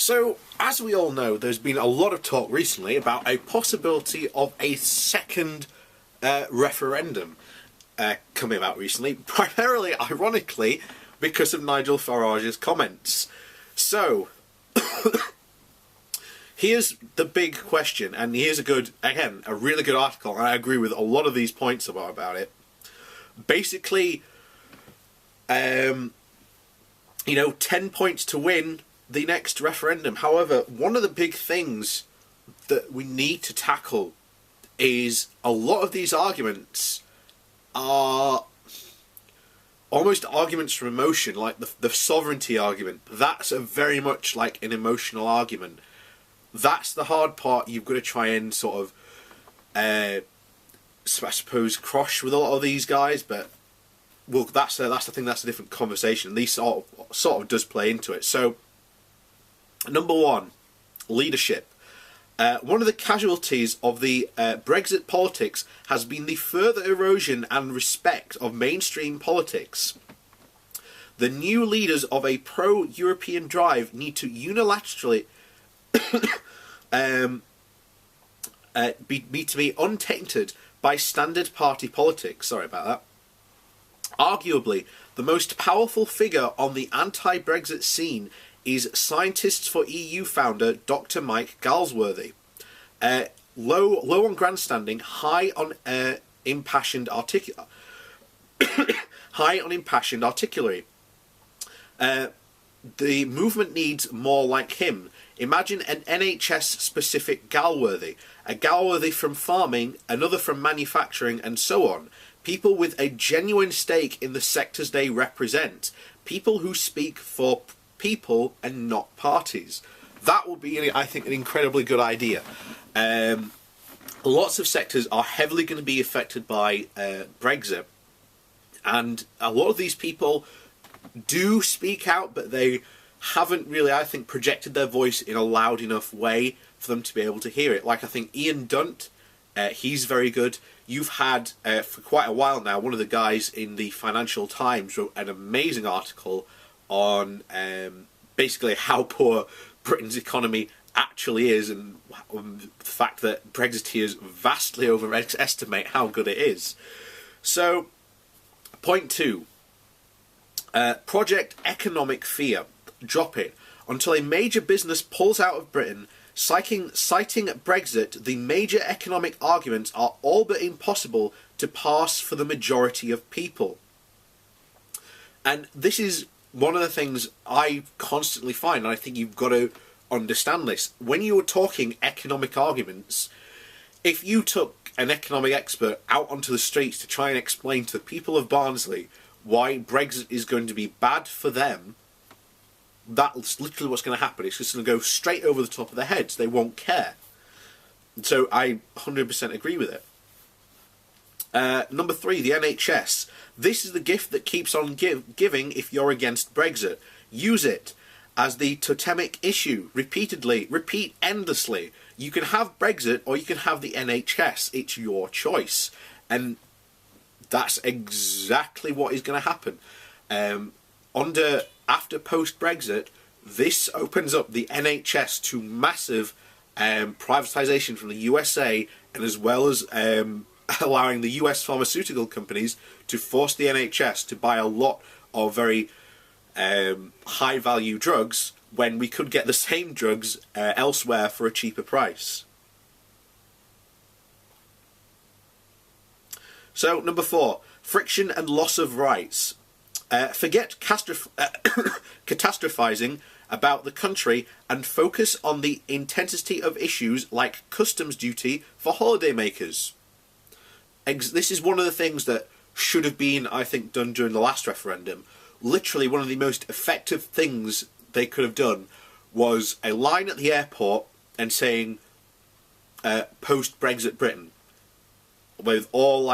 So, as we all know, there's been a lot of talk recently about a possibility of a second referendum coming about recently, primarily, ironically, because of Nigel Farage's comments. So, here's the big question, and here's a really good article, and I agree with a lot of these points about it. Basically, 10 points to win the next referendum. However, one of the big things that we need to tackle is a lot of these arguments are almost arguments from emotion, like the sovereignty argument. That's very much like an emotional argument. That's the hard part. You've got to try and sort of, I suppose, crush with a lot of these guys, but well, that's the thing. That's a different conversation. These sort of does play into it. So, number one, leadership. One of the casualties of the Brexit politics has been the further erosion and respect of mainstream politics. The new leaders of a pro-European drive need to unilaterally be untainted by standard party politics. Sorry about that. Arguably, the most powerful figure on the anti-Brexit scene is Scientists for EU founder Dr. Mike Galsworthy. Low on grandstanding, high on impassioned articulate. The movement needs more like him. Imagine an NHS-specific Galworthy, a Galworthy from farming, another from manufacturing, and so on. People with a genuine stake in the sectors they represent. People who speak for people and not parties. That would be, I think, an incredibly good idea. Lots of sectors are heavily going to be affected by Brexit, and a lot of these people do speak out, but they haven't really, I think, projected their voice in a loud enough way for them to be able to hear it. Like, I think Ian Dunt, he's very good. You've had, for quite a while now, one of the guys in the Financial Times wrote an amazing article on basically how poor Britain's economy actually is, and the fact that Brexiteers vastly overestimate how good it is. So, point two. Project Economic Fear. Drop it. Until a major business pulls out of Britain, citing Brexit, the major economic arguments are all but impossible to pass for the majority of people. And this is one of the things I constantly find, and I think you've got to understand this. When you're talking economic arguments, if you took an economic expert out onto the streets to try and explain to the people of Barnsley why Brexit is going to be bad for them, that's literally what's going to happen. It's just going to go straight over the top of their heads. They won't care. So I 100% agree with it. Number three, the NHS. This is the gift that keeps on giving if you're against Brexit. Use it as the totemic issue. Repeat endlessly. You can have Brexit or you can have the NHS. It's your choice. And that's exactly what is going to happen. After post-Brexit, this opens up the NHS to massive privatisation from the USA, and as well as allowing the US pharmaceutical companies to force the NHS to buy a lot of very high-value drugs when we could get the same drugs elsewhere for a cheaper price. So, number four, friction and loss of rights. Forget catastrophizing about the country and focus on the intensity of issues like customs duty for holidaymakers. This is one of the things that should have been, I think, done during the last referendum. Literally, one of the most effective things they could have done was a line at the airport and saying, post-Brexit Britain. With all,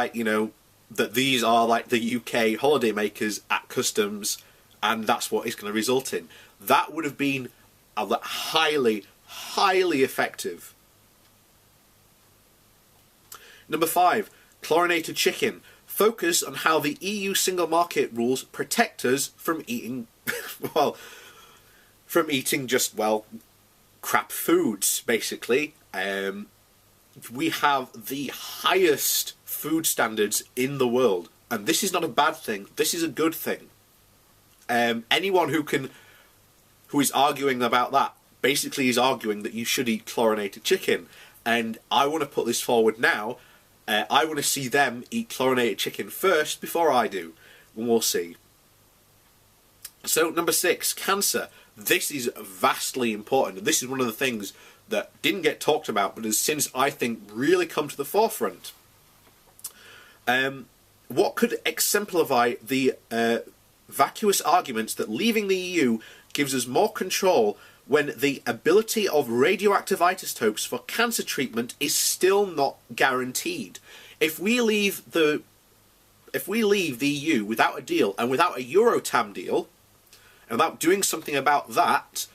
that these are like the UK holidaymakers at customs, and that's what it's going to result in. That would have been highly, highly effective. Number five, chlorinated chicken. Focus on how the EU single market rules protect us from eating, from eating just, crap foods, basically. We have the highest food standards in the world, and this is not a bad thing. This is a good thing. Anyone who is arguing about that basically is arguing that you should eat chlorinated chicken, and I want to put this forward now. I want to see them eat chlorinated chicken first before I do, and we'll see. So number 6, cancer. This is vastly important. This is one of the things that didn't get talked about, but has since, I think, really come to the forefront. What could exemplify the vacuous arguments that leaving the EU gives us more control when the ability of radioactive isotopes for cancer treatment is still not guaranteed? If we leave the EU without a deal and without a Eurotam deal, and without doing something about that,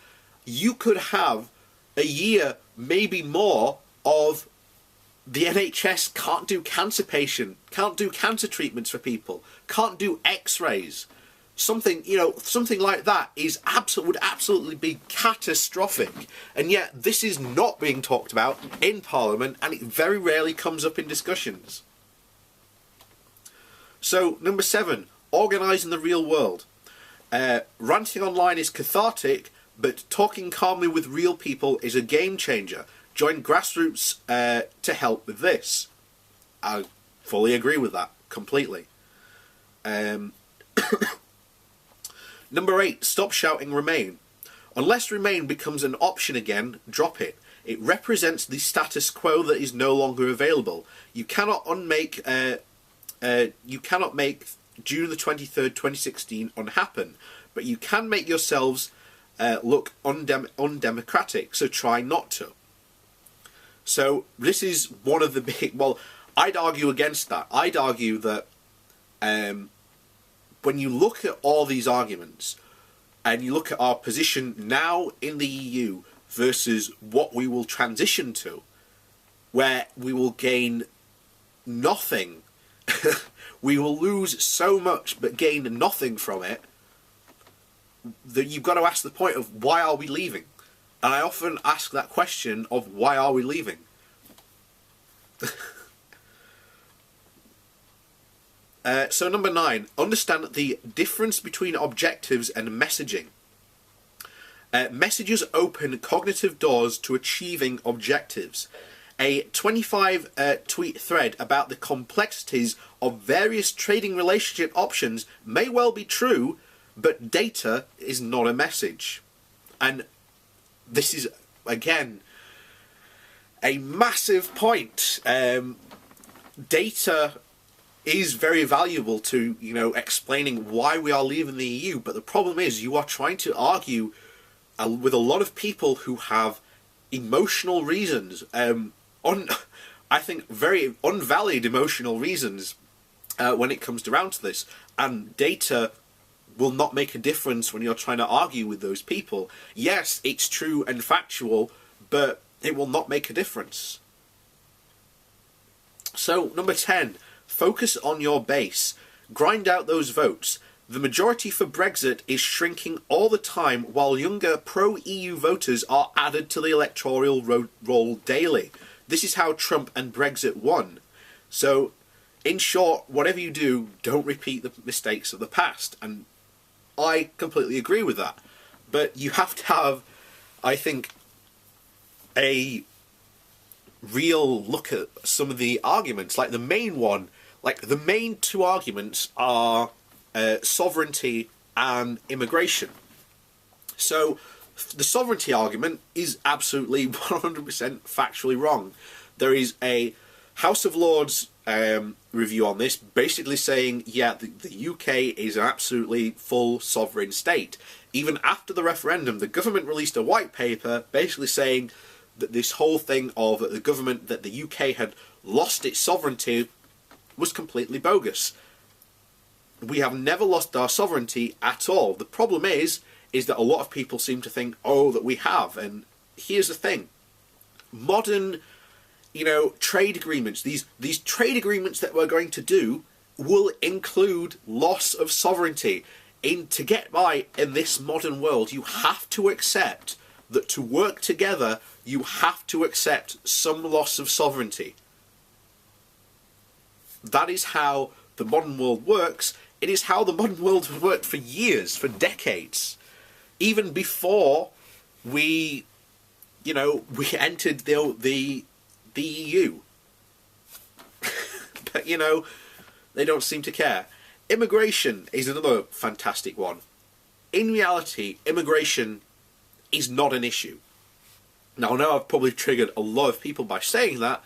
you could have a year, maybe more, of the NHS can't do cancer treatments for people, can't do X-rays. Something like that would absolutely be catastrophic. And yet this is not being talked about in Parliament, and it very rarely comes up in discussions. So, number 7, organise in the real world. Ranting online is cathartic, but talking calmly with real people is a game changer. Join grassroots to help with this. I fully agree with that, completely. Number 8, stop shouting Remain. Unless Remain becomes an option again, drop it. It represents the status quo that is no longer available. You cannot make June the 23rd, 2016 unhappen, but you can make yourselves look undemocratic, so try not to. So this is one of the big... Well, I'd argue against that. I'd argue that when you look at all these arguments, and you look at our position now in the EU versus what we will transition to, where we will gain nothing, we will lose so much but gain nothing from it, that you've got to ask the point of why are we leaving? And I often ask that question of why are we leaving? So number 9, understand the difference between objectives and messaging. Messages open cognitive doors to achieving objectives. A 25 tweet thread about the complexities of various trading relationship options may well be true, but data is not a message. And this is, again, a massive point. Data is very valuable to, explaining why we are leaving the EU, but the problem is you are trying to argue with a lot of people who have emotional reasons, I think very unvalid emotional reasons when it comes around to this, and data will not make a difference when you're trying to argue with those people. Yes, it's true and factual, but it will not make a difference. So, number 10, focus on your base. Grind out those votes. The majority for Brexit is shrinking all the time, while younger pro-EU voters are added to the electoral roll daily. This is how Trump and Brexit won. So, in short, whatever you do, don't repeat the mistakes of the past. And I completely agree with that. But you have to have, I think, a real look at some of the arguments. Like the main one, the main two arguments are sovereignty and immigration. So the sovereignty argument is absolutely 100% factually wrong. There is a House of Lords review on this, basically saying, yeah, the UK is an absolutely full sovereign state. Even after the referendum, the government released a white paper basically saying that this whole thing of that the UK had lost its sovereignty was completely bogus. We have never lost our sovereignty at all. The problem is that a lot of people seem to think, oh, that we have. And here's the thing. Modern, trade agreements, these trade agreements that we're going to do will include loss of sovereignty. To get by in this modern world, you have to accept that to work together you have to accept some loss of sovereignty. That is how the modern world works. It is how the modern world has worked for years, for decades. Even before we entered the EU. But, they don't seem to care. Immigration is another fantastic one. In reality, immigration is not an issue. Now, I know I've probably triggered a lot of people by saying that,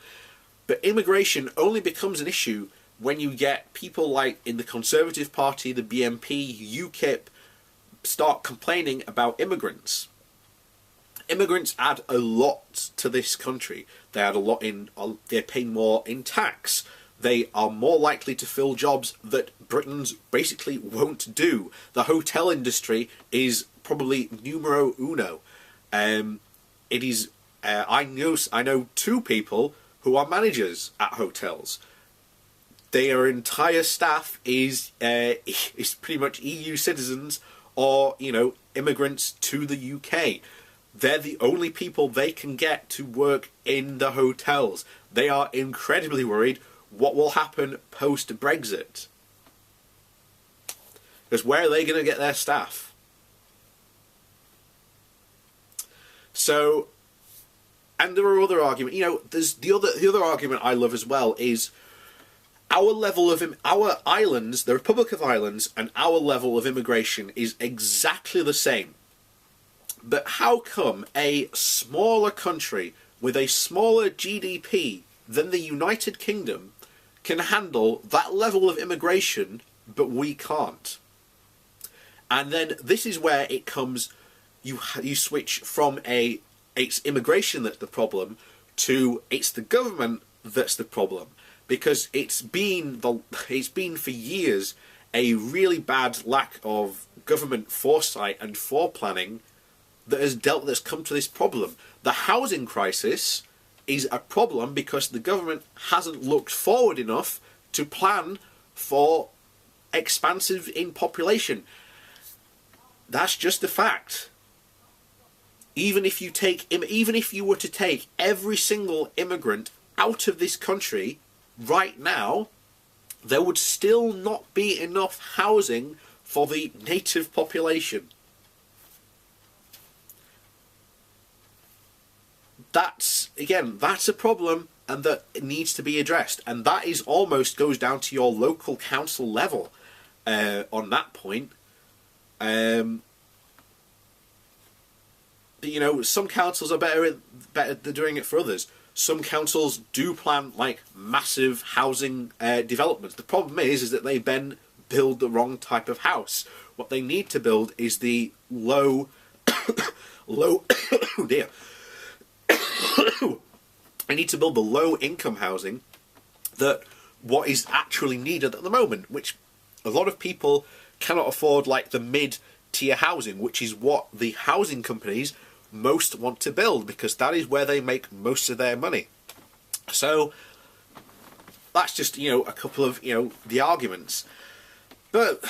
but immigration only becomes an issue when you get people like in the Conservative Party, the BNP, UKIP, start complaining about immigrants. Immigrants add a lot to this country. They add a lot in. They pay more in tax. They are more likely to fill jobs that Britons basically won't do. The hotel industry is probably numero uno. It is. I know two people who are managers at hotels. Their entire staff is pretty much EU citizens or immigrants to the UK. They're the only people they can get to work in the hotels. They are incredibly worried what will happen post-Brexit. Because where are they going to get their staff? So, and there are other arguments. There's the other argument I love as well is our level of our islands, the Republic of Ireland, and our level of immigration is exactly the same. But how come a smaller country with a smaller GDP than the United Kingdom can handle that level of immigration, but we can't? And then this is where it comes, you switch from it's immigration that's the problem to it's the government that's the problem. Because it's been for years a really bad lack of government foresight and foreplanning that's come to this problem. The housing crisis is a problem because the government hasn't looked forward enough to plan for expansive in population. That's just a fact. Even if you were to take every single immigrant out of this country right now, there would still not be enough housing for the native population. That's a problem, and that it needs to be addressed. And that is almost goes down to your local council level on that point. Some councils are better than doing it for others. Some councils do plan like massive housing developments. The problem is that they then build the wrong type of house. What they need to build is the low oh dear. I need to build the low income housing that what is actually needed at the moment, which a lot of people cannot afford, like the mid-tier housing, which is what the housing companies most want to build, because that is where they make most of their money. So that's just a couple of the arguments. But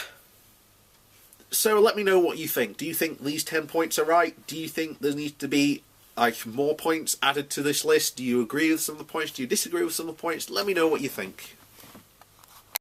so let me know what you think. Do you think these 10 points are right? Do you think there needs to be more points added to this list? Do you agree with some of the points? Do you disagree with some of the points? Let me know what you think.